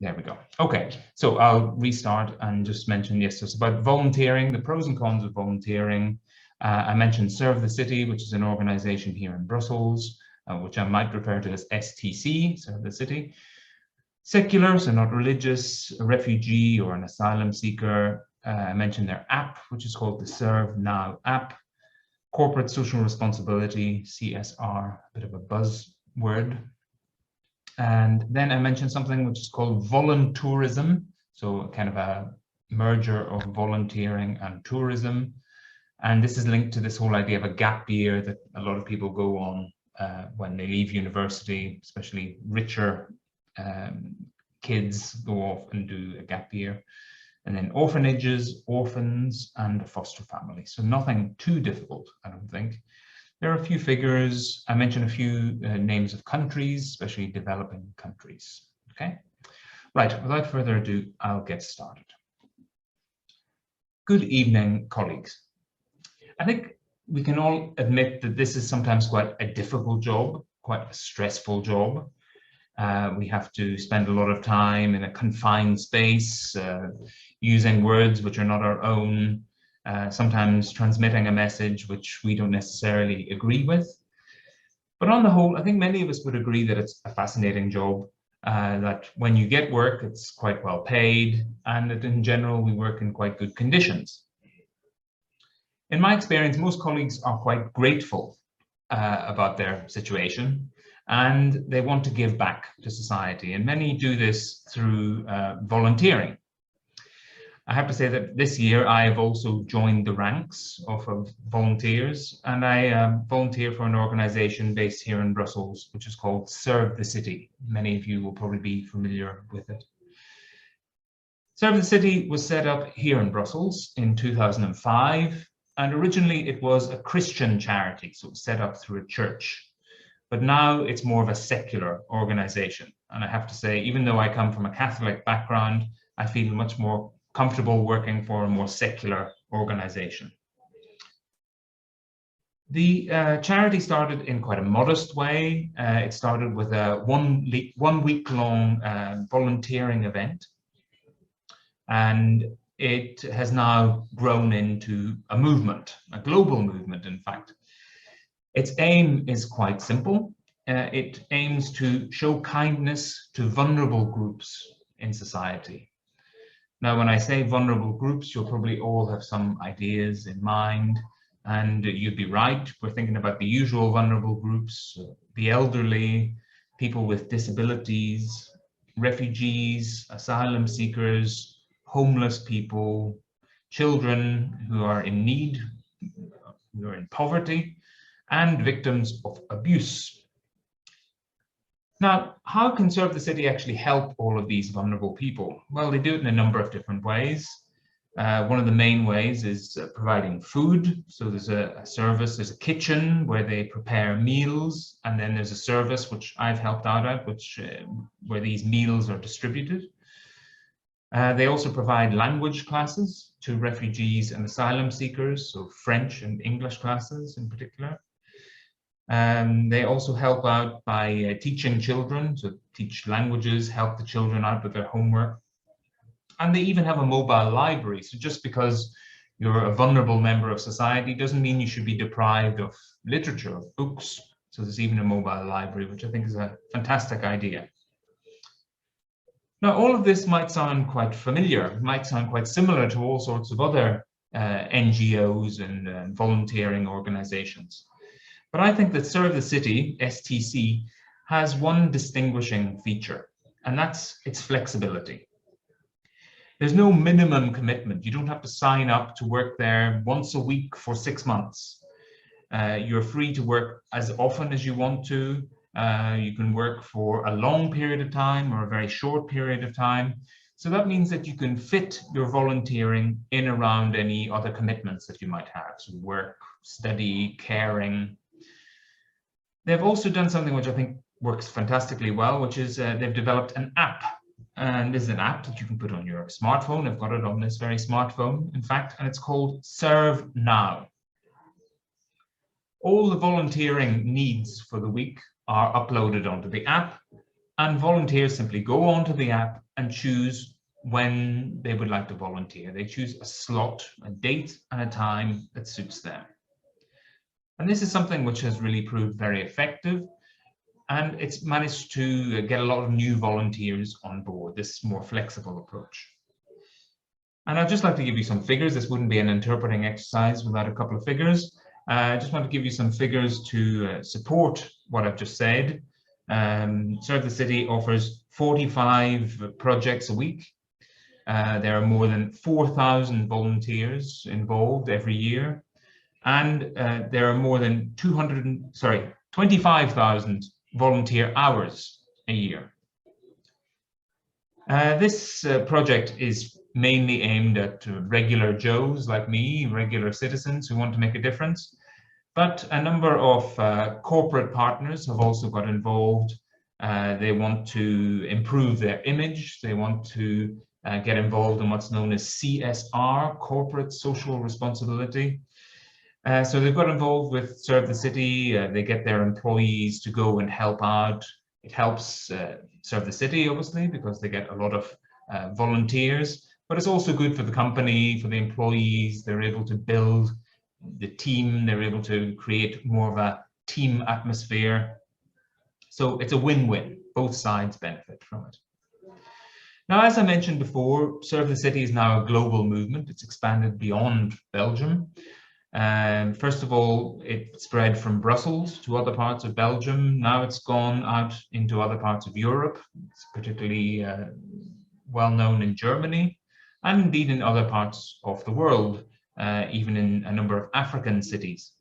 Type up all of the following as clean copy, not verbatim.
There we go. Okay, so I'll restart and just mention, yes, it's about volunteering, the pros and cons of volunteering. I mentioned Serve the City, which is an organization here in Brussels, which I might refer to as STC, Serve the City. Secular, so not religious, a refugee or an asylum seeker. I mentioned their app, which is called the Serve Now app. Corporate social responsibility, CSR, a bit of a buzzword. And then I mentioned something which is called voluntourism, so kind of a merger of volunteering and tourism. And this is linked to this whole idea of a gap year that a lot of people go on when they leave university, especially richer kids go off and do a gap year. And then orphanages, orphans, and foster families. So nothing too difficult, I don't think. There are a few figures. I mentioned a few names of countries, especially developing countries. Okay, right, without further ado, I'll get started. Good evening, colleagues. I think we can all admit that this is sometimes quite a difficult job, quite a stressful job. We have to spend a lot of time in a confined space, using words which are not our own, sometimes transmitting a message which we don't necessarily agree with. But on the whole, I think many of us would agree that it's a fascinating job, that when you get work, it's quite well paid, and that in general, we work in quite good conditions. In my experience, most colleagues are quite grateful about their situation, and they want to give back to society. And many do this through volunteering. I have to say that this year I have also joined the ranks of volunteers, and I volunteer for an organization based here in Brussels, which is called Serve the City. Many of you will probably be familiar with it. Serve the City was set up here in Brussels in 2005, and originally it was a Christian charity, so it was set up through a church. But now it's more of a secular organization. And I have to say, even though I come from a Catholic background, I feel much more comfortable working for a more secular organization. The charity started in quite a modest way. It started with a one week long volunteering event, and it has now grown into a movement, a global movement, in fact. Its aim is quite simple. It aims to show kindness to vulnerable groups in society. Now, when I say vulnerable groups, you'll probably all have some ideas in mind, and you'd be right. We're thinking about the usual vulnerable groups, the elderly, people with disabilities, refugees, asylum seekers, homeless people, children who are in need, who are in poverty, and victims of abuse. Now, how can Serve the City actually help all of these vulnerable people? Well, they do it in a number of different ways. One of the main ways is providing food. So there's a service, there's a kitchen where they prepare meals, and then there's a service which I've helped out at, where these meals are distributed. They also provide language classes to refugees and asylum seekers, so French and English classes in particular. They also help out by teaching children, so teach languages, help the children out with their homework. And they even have a mobile library. So just because you're a vulnerable member of society doesn't mean you should be deprived of literature, of books. So there's even a mobile library, which I think is a fantastic idea. Now, all of this might sound quite familiar, might sound quite similar to all sorts of other NGOs and volunteering organizations. But I think that Serve the City, STC, has one distinguishing feature, and that's its flexibility. There's no minimum commitment. You don't have to sign up to work there once a week for 6 months. You're free to work as often as you want to. You can work for a long period of time or a very short period of time. So that means that you can fit your volunteering in around any other commitments that you might have. So work, study, caring. They've also done something which I think works fantastically well, which is they've developed an app. And this is an app that you can put on your smartphone. I've got it on this very smartphone, in fact, and it's called Serve Now. All the volunteering needs for the week are uploaded onto the app. And volunteers simply go onto the app and choose when they would like to volunteer. They choose a slot, a date and a time that suits them. And this is something which has really proved very effective, and it's managed to get a lot of new volunteers on board, this more flexible approach. And I'd just like to give you some figures. This wouldn't be an interpreting exercise without a couple of figures. I just want to give you some figures to support what I've just said. Serve the City offers 45 projects a week. There are more than 4,000 volunteers involved every year. And there are more than 25,000 volunteer hours a year. This project is mainly aimed at regular Joes like me, regular citizens who want to make a difference. But a number of corporate partners have also got involved. They want to improve their image. They want to get involved in what's known as CSR, corporate social responsibility. So they've got involved with Serve the City. They get their employees to go and help out. It helps Serve the City, obviously, because they get a lot of volunteers, but it's also good for the company, for the employees. They're able to build the team. They're able to create more of a team atmosphere. So it's a win-win. Both sides benefit from it. Now, as I mentioned before, Serve the City is now a global movement. It's expanded beyond Belgium. First of all, it spread from Brussels to other parts of Belgium. Now it's gone out into other parts of Europe. It's particularly well known in Germany and indeed in other parts of the world, even in a number of African cities.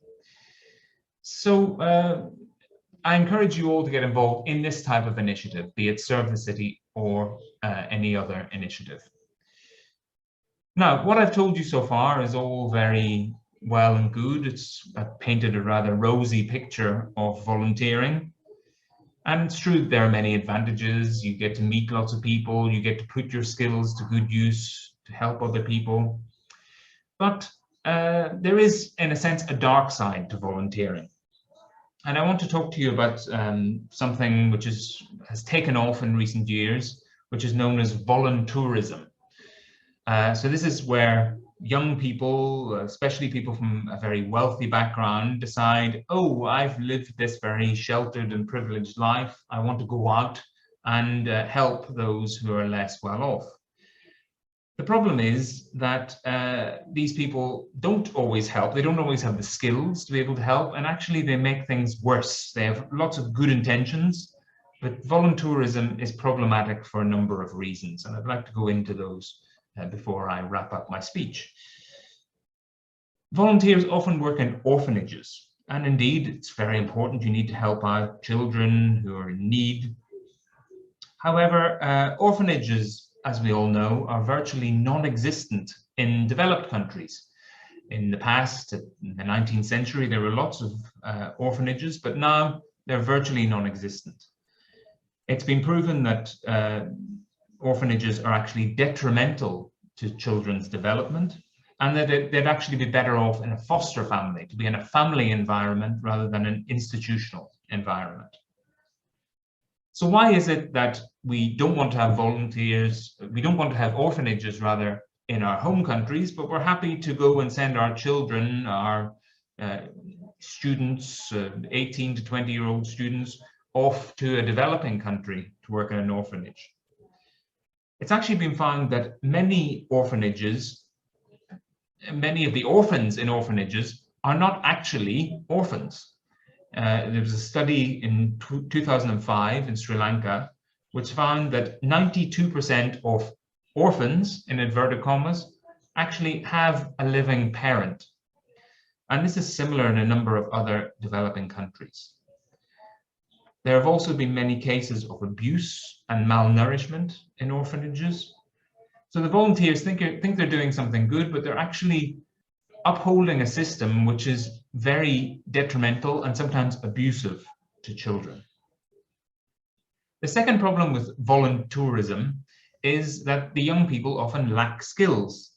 So I encourage you all to get involved in this type of initiative, be it Serve the City or any other initiative. Now, what I've told you so far is all very well and good. It's painted a rather rosy picture of volunteering. And it's true, there are many advantages. You get to meet lots of people, you get to put your skills to good use to help other people. But there is, in a sense, a dark side to volunteering. And I want to talk to you about something which has taken off in recent years, which is known as voluntourism. So this is where young people, especially people from a very wealthy background, decide, oh, I've lived this very sheltered and privileged life. I want to go out and help those who are less well off. The problem is that these people don't always help. They don't always have the skills to be able to help. And actually, they make things worse. They have lots of good intentions, but voluntourism is problematic for a number of reasons. And I'd like to go into those before I wrap up my speech. Volunteers often work in orphanages. And indeed, it's very important. You need to help out children who are in need. However, orphanages, as we all know, are virtually non-existent in developed countries. In the past, in the 19th century, there were lots of orphanages, but now they're virtually non-existent. It's been proven that orphanages are actually detrimental to children's development, and that they'd actually be better off in a foster family, to be in a family environment rather than an institutional environment. So why is it that we don't want to have volunteers, we don't want to have orphanages rather in our home countries, but we're happy to go and send our children, our students, 18 to 20-year-old students, off to a developing country to work in an orphanage? It's actually been found that many orphanages, many of the orphans in orphanages are not actually orphans. There was a study in 2005 in Sri Lanka, which found that 92% of orphans, in inverted commas, actually have a living parent. And this is similar in a number of other developing countries. There have also been many cases of abuse and malnourishment in orphanages. So the volunteers think they're doing something good, but they're actually upholding a system which is very detrimental and sometimes abusive to children. The second problem with voluntourism is that the young people often lack skills.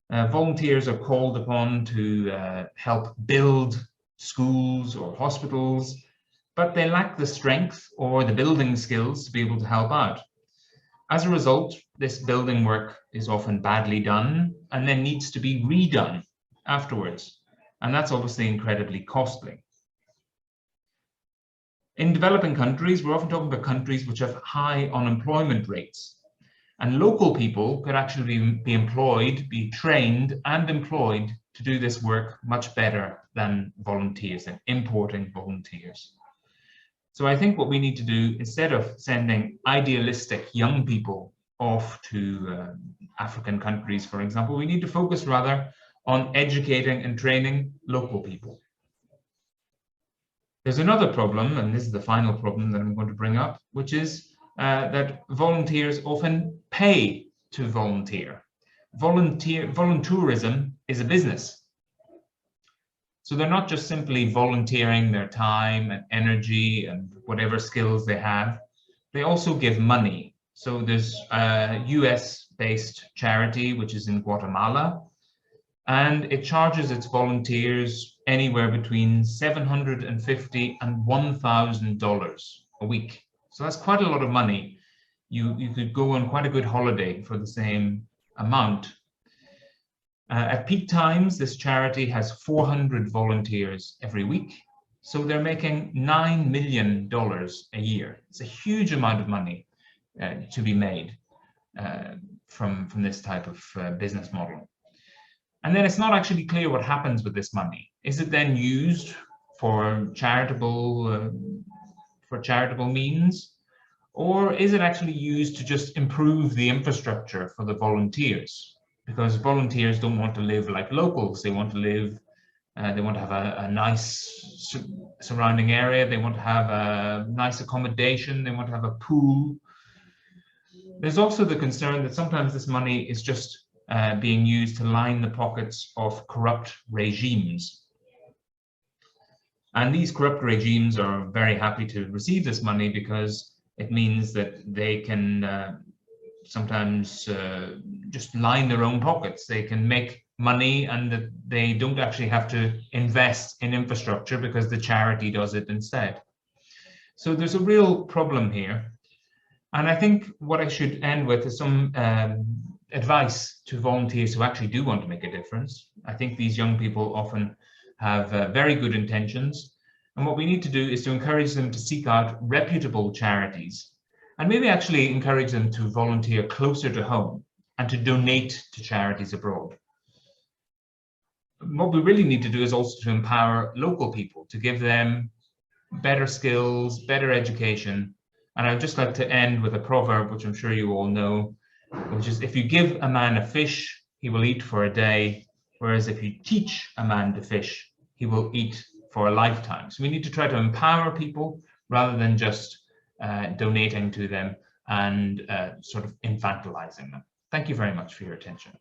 Volunteers are called upon to help build schools or hospitals, but they lack the strength or the building skills to be able to help out. As a result, this building work is often badly done and then needs to be redone afterwards. And that's obviously incredibly costly. In developing countries, we're often talking about countries which have high unemployment rates. And local people could actually be employed, be trained and employed to do this work much better than volunteers and importing volunteers. So I think what we need to do, instead of sending idealistic young people off to African countries, for example, we need to focus rather on educating and training local people. There's another problem, and this is the final problem that I'm going to bring up, which is that volunteers often pay to volunteer. Voluntourism is a business. So they're not just simply volunteering their time and energy and whatever skills they have. They also give money. So there's a US-based charity, which is in Guatemala, and it charges its volunteers anywhere between $750 and $1,000 a week. So that's quite a lot of money. You could go on quite a good holiday for the same amount. At peak times, this charity has 400 volunteers every week. So they're making $9 million a year. It's a huge amount of money to be made from this type of business model. And then it's not actually clear what happens with this money. Is it then used for charitable means? Or is it actually used to just improve the infrastructure for the volunteers? Because volunteers don't want to live like locals. They want to live, they want to have a nice surrounding area. They want to have a nice accommodation. They want to have a pool. There's also the concern that sometimes this money is just being used to line the pockets of corrupt regimes. And these corrupt regimes are very happy to receive this money because it means that they can sometimes just line their own pockets. They can make money and that they don't actually have to invest in infrastructure because the charity does it instead. So there's a real problem here. And I think what I should end with is some advice to volunteers who actually do want to make a difference. I think these young people often have very good intentions. And what we need to do is to encourage them to seek out reputable charities and maybe actually encourage them to volunteer closer to home and to donate to charities abroad. What we really need to do is also to empower local people, to give them better skills, better education. And I'd just like to end with a proverb, which I'm sure you all know, which is, if you give a man a fish, he will eat for a day, whereas if you teach a man to fish, he will eat for a lifetime. So we need to try to empower people rather than just donating to them and sort of infantilizing them. Thank you very much for your attention.